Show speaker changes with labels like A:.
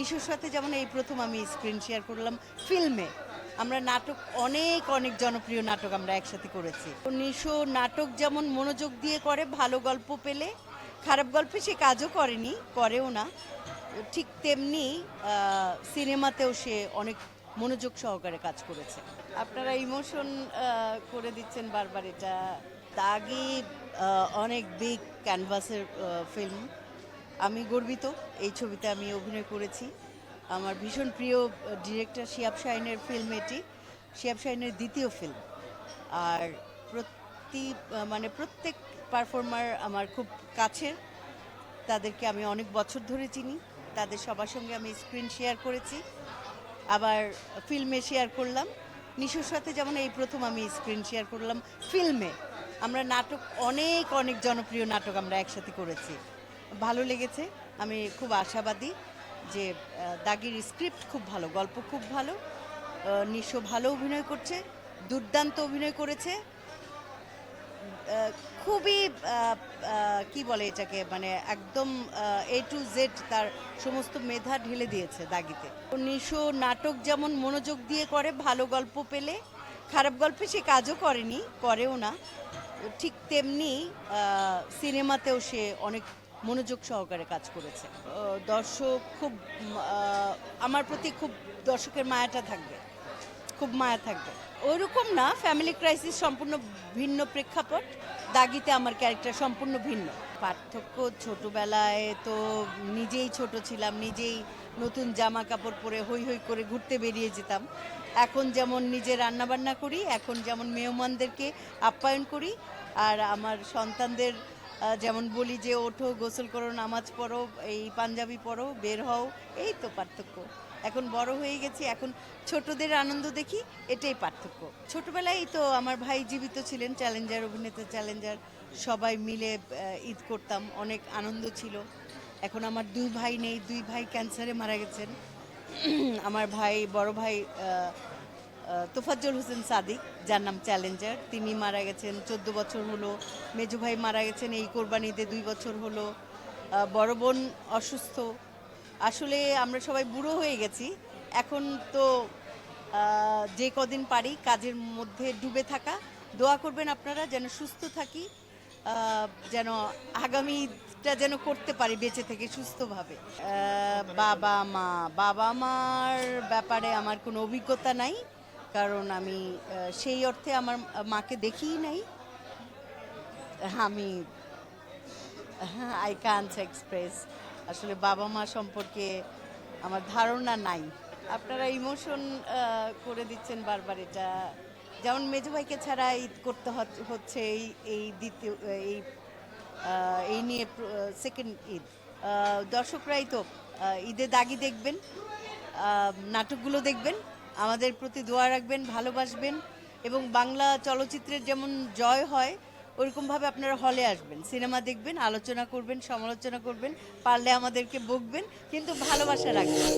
A: নিশোর সাথে যেমন এই প্রথম আমি স্ক্রিন শেয়ার করলাম ফিল্মে। আমরা নাটক অনেক অনেক জনপ্রিয় নাটক আমরা একসাথে করেছি। নিশো নাটক যেমন মনোযোগ দিয়ে করে, ভালো গল্প পেলে, খারাপ গল্পে সে কাজও করেনি, করেও না, ঠিক তেমনি সিনেমাতেও সে অনেক মনোযোগ সহকারে কাজ করেছে। আপনারা ইমোশন করে দিচ্ছেন বারবার, এটা দাগি অনেক বিগ ক্যানভাসের ফিল্ম। আমি গর্বিত এই ছবিতে আমি অভিনয় করেছি। আমার ভীষণ প্রিয় ডিরেক্টর শিহাব শাহীনের ফিল্ম এটি, শিহাব শাহীনের দ্বিতীয় ফিল্ম। আর প্রত্যেক পারফর্মার আমার খুব কাছের, তাদেরকে আমি অনেক বছর ধরে চিনি, তাদের সবার সঙ্গে আমি স্ক্রিন শেয়ার করেছি, আবার ফিল্মে শেয়ার করলাম। নিশোর সাথে যেমন এই প্রথম আমি স্ক্রিন শেয়ার করলাম ফিল্মে। আমরা নাটক অনেক অনেক জনপ্রিয় নাটক আমরা একসাথে করেছি, ভালো লেগেছে। আমি খুব আশাবাদী যে দাগির স্ক্রিপ্ট খুব ভালো, গল্প খুব ভালো, নিশো ভালো অভিনয় করছে, দুর্দান্ত অভিনয় করেছে, খুবই কি বলে এটাকে, মানে একদম A to Z তার সমস্ত মেধা ঢেলে দিয়েছে দাগিতে। নিশো নাটক যেমন মনোযোগ দিয়ে করে, ভালো গল্প পেলে, খারাপ গল্পে সে কাজও করেনি, করেও না, ঠিক তেমনি সিনেমাতেও সে অনেক মনোযোগ সহকারে কাজ করেছে। দর্শক খুব আমার প্রতি খুব দর্শকের মায়াটা থাকবে, খুব মায়া থাকবে। ওইরকম না, ফ্যামিলি ক্রাইসিস সম্পূর্ণ ভিন্ন প্রেক্ষাপট, দাগিতে আমার ক্যারেক্টার সম্পূর্ণ ভিন্ন। পার্থক্য, ছোটবেলায় তো নিজেই ছোট ছিলাম, নিজেই নতুন জামা কাপড় পরে হই হই করে ঘুরতে বেরিয়ে যেতাম। এখন যেমন নিজে রান্নাবান্না করি, এখন যেমন মেহমানদেরকে আপ্যায়ন করি, আর আমার সন্তানদের যেমন বলি যে ওঠো, গোসল করো, নামাজ পড়ো, এই পাঞ্জাবি পরো, বের হও, এই তো পার্থক্য। এখন বড় হয়ে গেছি, এখন ছোটদের আনন্দ দেখি, এটাই পার্থক্য। ছোটবেলায় তো আমার ভাই জীবিত ছিলেন, চ্যালেঞ্জার অভিনেতা, চ্যালেঞ্জার, সবাই মিলে ঈদ করতাম, অনেক আনন্দ ছিল। এখন আমার দুই ভাই নেই, দুই ভাই ক্যান্সারে মারা গেছেন। আমার ভাই, বড় ভাই তোফাজ্জল হোসেন সাদিক, যার নাম চ্যালেঞ্জার, তিনি মারা গেছেন, 14 বছর হলো। মেজো ভাই মারা গেছেন এই কোরবানিতে, 2 বছর হলো। বড় বোন অসুস্থ। আসলে আমরা সবাই বুড়ো হয়ে গেছি। এখন তো যে কদিন পারি কাজের মধ্যে ডুবে থাকা। দোয়া করবেন আপনারা যেন সুস্থ থাকি, যেন আগামীটা যেন করতে পারি বেঁচে থেকে সুস্থভাবে। বাবা মার ব্যাপারে আমার কোনো অভিজ্ঞতা নাই, কারণ আমি সেই অর্থে আমার মাকে দেখিই নাই। আমি আই কান্ট এক্সপ্রেস, আসলে বাবা মা সম্পর্কে আমার ধারণা নাই। আপনারা ইমোশন করে দিচ্ছেন বারবার, এটা যেমন মেজো ভাইকে ছাড়া ঈদ করতে হচ্ছে, এই দ্বিতীয় এই নিয়ে সেকেন্ড ঈদ। দর্শকরাই তো ঈদে দাগি দেখবেন, নাটকগুলো দেখবেন, আমাদের প্রতি দোয়া রাখবেন, ভালোবাসবেন, এবং বাংলা চলচ্চিত্রের যেমন জয় হয় ওরকমভাবে আপনারা হলে আসবেন, সিনেমা দেখবেন, আলোচনা করবেন, সমালোচনা করবেন, পারলে আমাদেরকে বকবেন, কিন্তু ভালোবাসা রাখবেন।